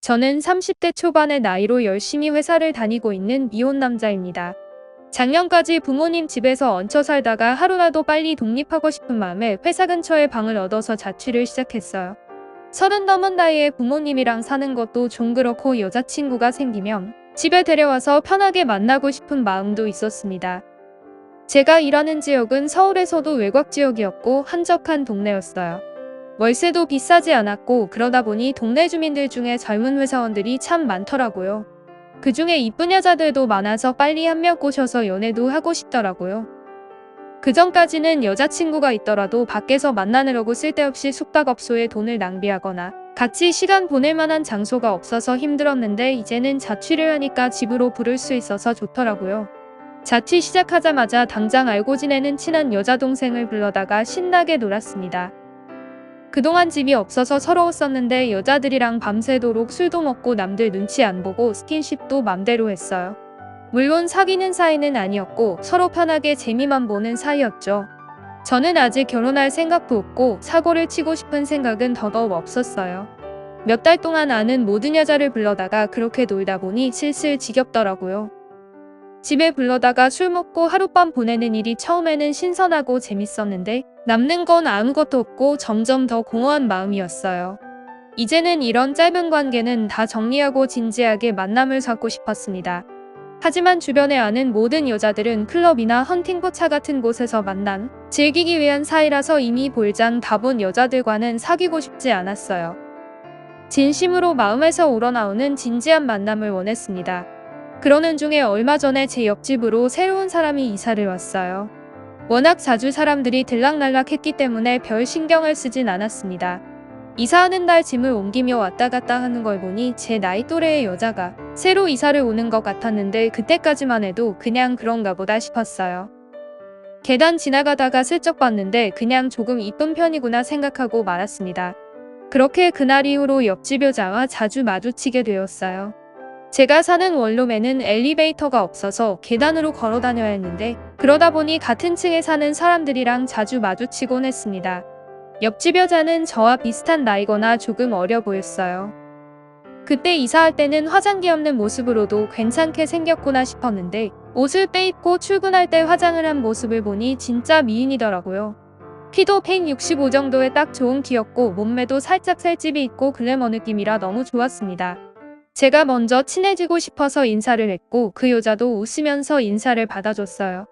저는 30대 초반의 나이로 열심히 회사를 다니고 있는 미혼 남자입니다. 작년까지 부모님 집에서 얹혀 살다가 하루라도 빨리 독립하고 싶은 마음에 회사 근처에 방을 얻어서 자취를 시작했어요. 30 넘은 나이에 부모님이랑 사는 것도 좀 그렇고 여자친구가 생기면 집에 데려와서 편하게 만나고 싶은 마음도 있었습니다. 제가 일하는 지역은 서울에서도 외곽 지역이었고 한적한 동네였어요. 월세도 비싸지 않았고 그러다 보니 동네 주민들 중에 젊은 회사원들이 참 많더라고요. 그중에 이쁜 여자들도 많아서 빨리 한 명 꼬셔서 연애도 하고 싶더라고요. 그전까지는 여자친구가 있더라도 밖에서 만나느라고 쓸데없이 숙박업소에 돈을 낭비하거나 같이 시간 보낼 만한 장소가 없어서 힘들었는데 이제는 자취를 하니까 집으로 부를 수 있어서 좋더라고요. 자취 시작하자마자 당장 알고 지내는 친한 여자 동생을 불러다가 신나게 놀았습니다. 그동안 집이 없어서 서러웠었는데 여자들이랑 밤새도록 술도 먹고 남들 눈치 안 보고 스킨십도 맘대로 했어요. 물론 사귀는 사이는 아니었고 서로 편하게 재미만 보는 사이였죠. 저는 아직 결혼할 생각도 없고 사고를 치고 싶은 생각은 더더욱 없었어요. 몇 달 동안 아는 모든 여자를 불러다가 그렇게 놀다 보니 슬슬 지겹더라고요. 집에 불러다가 술 먹고 하룻밤 보내는 일이 처음에는 신선하고 재밌었는데 남는 건 아무것도 없고 점점 더 공허한 마음이었어요. 이제는 이런 짧은 관계는 다 정리하고 진지하게 만남을 갖고 싶었습니다. 하지만 주변에 아는 모든 여자들은 클럽이나 헌팅포차 같은 곳에서 만남, 즐기기 위한 사이라서 이미 볼장 다 본 여자들과는 사귀고 싶지 않았어요. 진심으로 마음에서 우러나오는 진지한 만남을 원했습니다. 그러는 중에 얼마 전에 제 옆집으로 새로운 사람이 이사를 왔어요. 워낙 자주 사람들이 들락날락했기 때문에 별 신경을 쓰진 않았습니다. 이사하는 날 짐을 옮기며 왔다 갔다 하는 걸 보니 제 나이 또래의 여자가 새로 이사를 오는 것 같았는데 그때까지만 해도 그냥 그런가 보다 싶었어요. 계단 지나가다가 슬쩍 봤는데 그냥 조금 이쁜 편이구나 생각하고 말았습니다. 그렇게 그날 이후로 옆집 여자와 자주 마주치게 되었어요. 제가 사는 원룸에는 엘리베이터가 없어서 계단으로 걸어 다녀야 했는데 그러다 보니 같은 층에 사는 사람들이랑 자주 마주치곤 했습니다. 옆집 여자는 저와 비슷한 나이거나 조금 어려 보였어요. 그때 이사할 때는 화장기 없는 모습으로도 괜찮게 생겼구나 싶었는데 옷을 빼입고 출근할 때 화장을 한 모습을 보니 진짜 미인이더라고요. 키도 165 정도에 딱 좋은 키였고 몸매도 살짝 살집이 있고 글래머 느낌이라 너무 좋았습니다. 제가 먼저 친해지고 싶어서 인사를 했고 그 여자도 웃으면서 인사를 받아줬어요.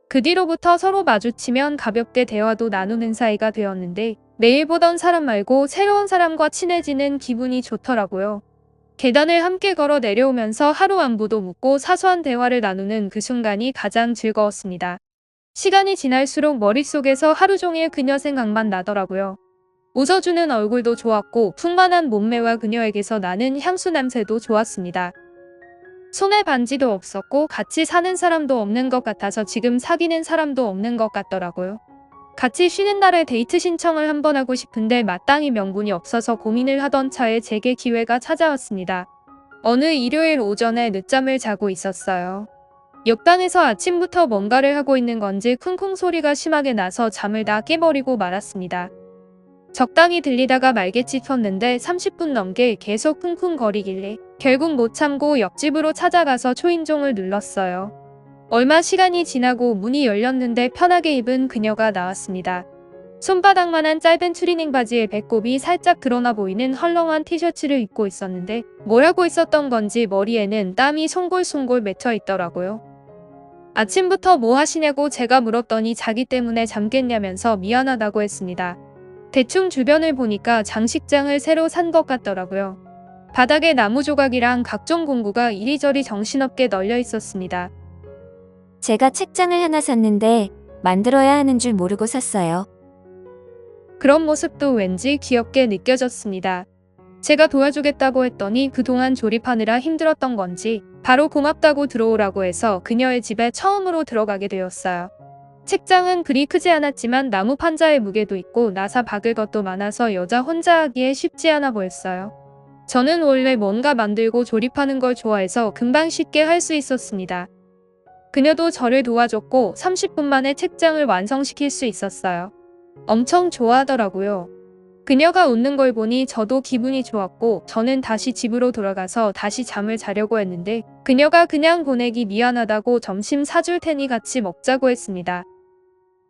그 뒤로부터 서로 마주치면 가볍게 대화도 나누는 사이가 되었는데 매일 보던 사람 말고 새로운 사람과 친해지는 기분이 좋더라고요. 계단을 함께 걸어 내려오면서 하루 안부도 묻고 사소한 대화를 나누는 그 순간이 가장 즐거웠습니다. 시간이 지날수록 머릿속에서 하루 종일 그녀 생각만 나더라고요. 웃어주는 얼굴도 좋았고 풍만한 몸매와 그녀에게서 나는 향수 냄새도 좋았습니다. 손에 반지도 없었고 같이 사는 사람도 없는 것 같아서 지금 사귀는 사람도 없는 것 같더라고요. 같이 쉬는 날에 데이트 신청을 한번 하고 싶은데 마땅히 명분이 없어서 고민을 하던 차에 제게 기회가 찾아왔습니다. 어느 일요일 오전에 늦잠을 자고 있었어요. 옆방에서 아침부터 뭔가를 하고 있는 건지 쿵쿵 소리가 심하게 나서 잠을 다 깨버리고 말았습니다. 적당히 들리다가 말겠지 켰는데 30분 넘게 계속 쿵쿵거리길래 결국 못 참고 옆집으로 찾아가서 초인종을 눌렀어요. 얼마 시간이 지나고 문이 열렸는데 편하게 입은 그녀가 나왔습니다. 손바닥만한 짧은 추리닝 바지에 배꼽이 살짝 드러나 보이는 헐렁한 티셔츠를 입고 있었는데 뭘 하고 있었던 건지 머리에는 땀이 송골송골 맺혀 있더라고요. 아침부터 뭐 하시냐고 제가 물었더니 자기 때문에 잠겠냐면서 미안하다고 했습니다. 대충 주변을 보니까 장식장을 새로 산 것 같더라고요. 바닥에 나무 조각이랑 각종 공구가 이리저리 정신없게 널려 있었습니다. 제가 책장을 하나 샀는데 만들어야 하는 줄 모르고 샀어요. 그런 모습도 왠지 귀엽게 느껴졌습니다. 제가 도와주겠다고 했더니 그동안 조립하느라 힘들었던 건지 바로 고맙다고 들어오라고 해서 그녀의 집에 처음으로 들어가게 되었어요. 책장은 그리 크지 않았지만 나무 판자의 무게도 있고 나사 박을 것도 많아서 여자 혼자 하기에 쉽지 않아 보였어요. 저는 원래 뭔가 만들고 조립하는 걸 좋아해서 금방 쉽게 할 수 있었습니다. 그녀도 저를 도와줬고 30분 만에 책장을 완성시킬 수 있었어요. 엄청 좋아하더라고요. 그녀가 웃는 걸 보니 저도 기분이 좋았고 저는 다시 집으로 돌아가서 다시 잠을 자려고 했는데 그녀가 그냥 보내기 미안하다고 점심 사줄 테니 같이 먹자고 했습니다.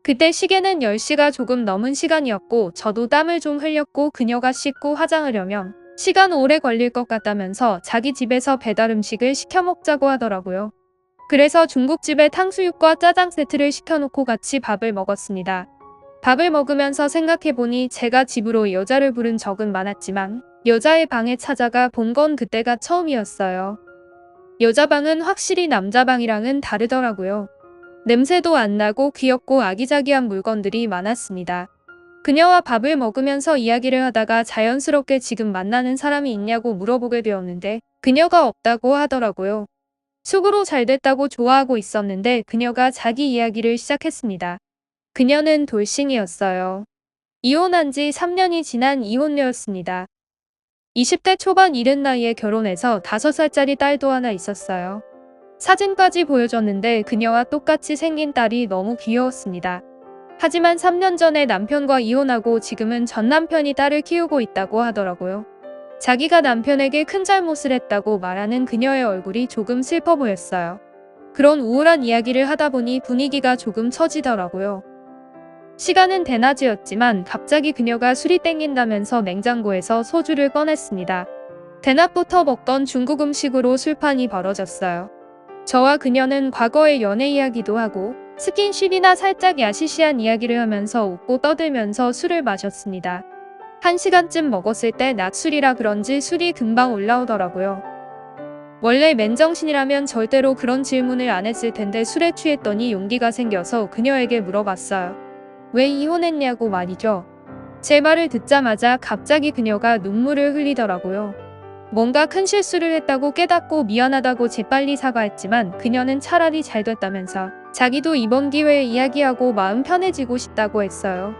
그때 시계는 10시가 조금 넘은 시간이었고 저도 땀을 좀 흘렸고 그녀가 씻고 화장하려면 시간 오래 걸릴 것 같다면서 자기 집에서 배달 음식을 시켜 먹자고 하더라고요. 그래서 중국집에 탕수육과 짜장 세트를 시켜놓고 같이 밥을 먹었습니다. 밥을 먹으면서 생각해보니 제가 집으로 여자를 부른 적은 많았지만 여자의 방에 찾아가 본 건 그때가 처음이었어요. 여자 방은 확실히 남자 방이랑은 다르더라고요. 냄새도 안 나고 귀엽고 아기자기한 물건들이 많았습니다. 그녀와 밥을 먹으면서 이야기를 하다가 자연스럽게 지금 만나는 사람이 있냐고 물어보게 되었는데 그녀가 없다고 하더라고요. 속으로 잘 됐다고 좋아하고 있었는데 그녀가 자기 이야기를 시작했습니다. 그녀는 돌싱이었어요. 이혼한 지 3년이 지난 이혼녀였습니다. 20대 초반 이른 나이에 결혼해서 5살짜리 딸도 하나 있었어요. 사진까지 보여줬는데 그녀와 똑같이 생긴 딸이 너무 귀여웠습니다. 하지만 3년 전에 남편과 이혼하고 지금은 전 남편이 딸을 키우고 있다고 하더라고요. 자기가 남편에게 큰 잘못을 했다고 말하는 그녀의 얼굴이 조금 슬퍼 보였어요. 그런 우울한 이야기를 하다 보니 분위기가 조금 처지더라고요. 시간은 대낮이었지만 갑자기 그녀가 술이 땡긴다면서 냉장고에서 소주를 꺼냈습니다. 대낮부터 먹던 중국 음식으로 술판이 벌어졌어요. 저와 그녀는 과거의 연애 이야기도 하고 스킨십이나 살짝 야시시한 이야기를 하면서 웃고 떠들면서 술을 마셨습니다. 1시간쯤 먹었을 때 낮술이라 그런지 술이 금방 올라오더라고요. 원래 맨정신이라면 절대로 그런 질문을 안 했을 텐데 술에 취했더니 용기가 생겨서 그녀에게 물어봤어요. 왜 이혼했냐고 말이죠. 제 말을 듣자마자 갑자기 그녀가 눈물을 흘리더라고요. 뭔가 큰 실수를 했다고 깨닫고 미안하다고 재빨리 사과했지만 그녀는 차라리 잘 됐다면서 자기도 이번 기회에 이야기하고 마음 편해지고 싶다고 했어요.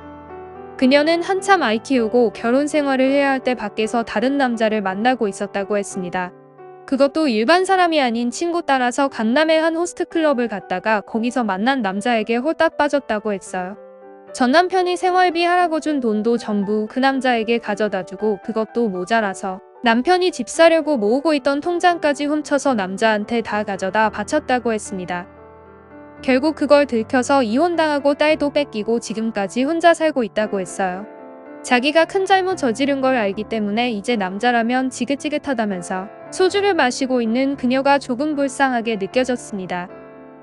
그녀는 한참 아이 키우고 결혼 생활을 해야 할 때 밖에서 다른 남자를 만나고 있었다고 했습니다. 그것도 일반 사람이 아닌 친구 따라서 강남의 한 호스트클럽을 갔다가 거기서 만난 남자에게 홀딱 빠졌다고 했어요. 전 남편이 생활비 하라고 준 돈도 전부 그 남자에게 가져다 주고 그것도 모자라서 남편이 집 사려고 모으고 있던 통장까지 훔쳐서 남자한테 다 가져다 바쳤다고 했습니다. 결국 그걸 들켜서 이혼당하고 딸도 뺏기고 지금까지 혼자 살고 있다고 했어요. 자기가 큰 잘못 저지른 걸 알기 때문에 이제 남자라면 지긋지긋하다면서 소주를 마시고 있는 그녀가 조금 불쌍하게 느껴졌습니다.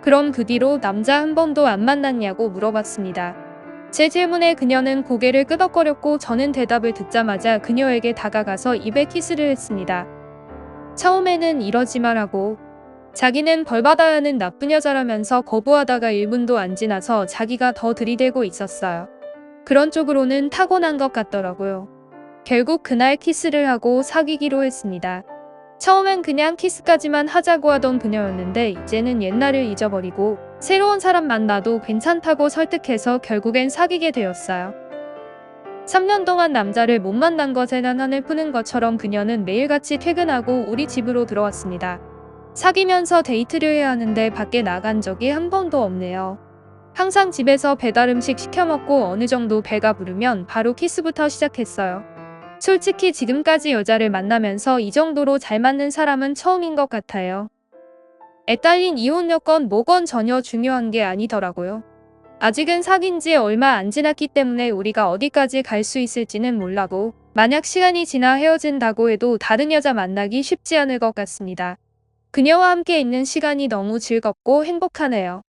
그럼 그 뒤로 남자 한 번도 안 만났냐고 물어봤습니다. 제 질문에 그녀는 고개를 끄덕거렸고 저는 대답을 듣자마자 그녀에게 다가가서 입에 키스를 했습니다. 처음에는 이러지 말라고. 자기는 벌받아야 하는 나쁜 여자라면서 거부하다가 1분도 안 지나서 자기가 더 들이대고 있었어요. 그런 쪽으로는 타고난 것 같더라고요. 결국 그날 키스를 하고 사귀기로 했습니다. 처음엔 그냥 키스까지만 하자고 하던 그녀였는데 이제는 옛날을 잊어버리고 새로운 사람 만나도 괜찮다고 설득해서 결국엔 사귀게 되었어요. 3년 동안 남자를 못 만난 것에 난한을 푸는 것처럼 그녀는 매일같이 퇴근하고 우리 집으로 들어왔습니다. 사귀면서 데이트를 해야 하는데 밖에 나간 적이 한 번도 없네요. 항상 집에서 배달 음식 시켜 먹고 어느 정도 배가 부르면 바로 키스부터 시작했어요. 솔직히 지금까지 여자를 만나면서 이 정도로 잘 맞는 사람은 처음인 것 같아요. 애 딸린 이혼 여건 뭐건 전혀 중요한 게 아니더라고요. 아직은 사귄 지 얼마 안 지났기 때문에 우리가 어디까지 갈 수 있을지는 몰라도 만약 시간이 지나 헤어진다고 해도 다른 여자 만나기 쉽지 않을 것 같습니다. 그녀와 함께 있는 시간이 너무 즐겁고 행복하네요.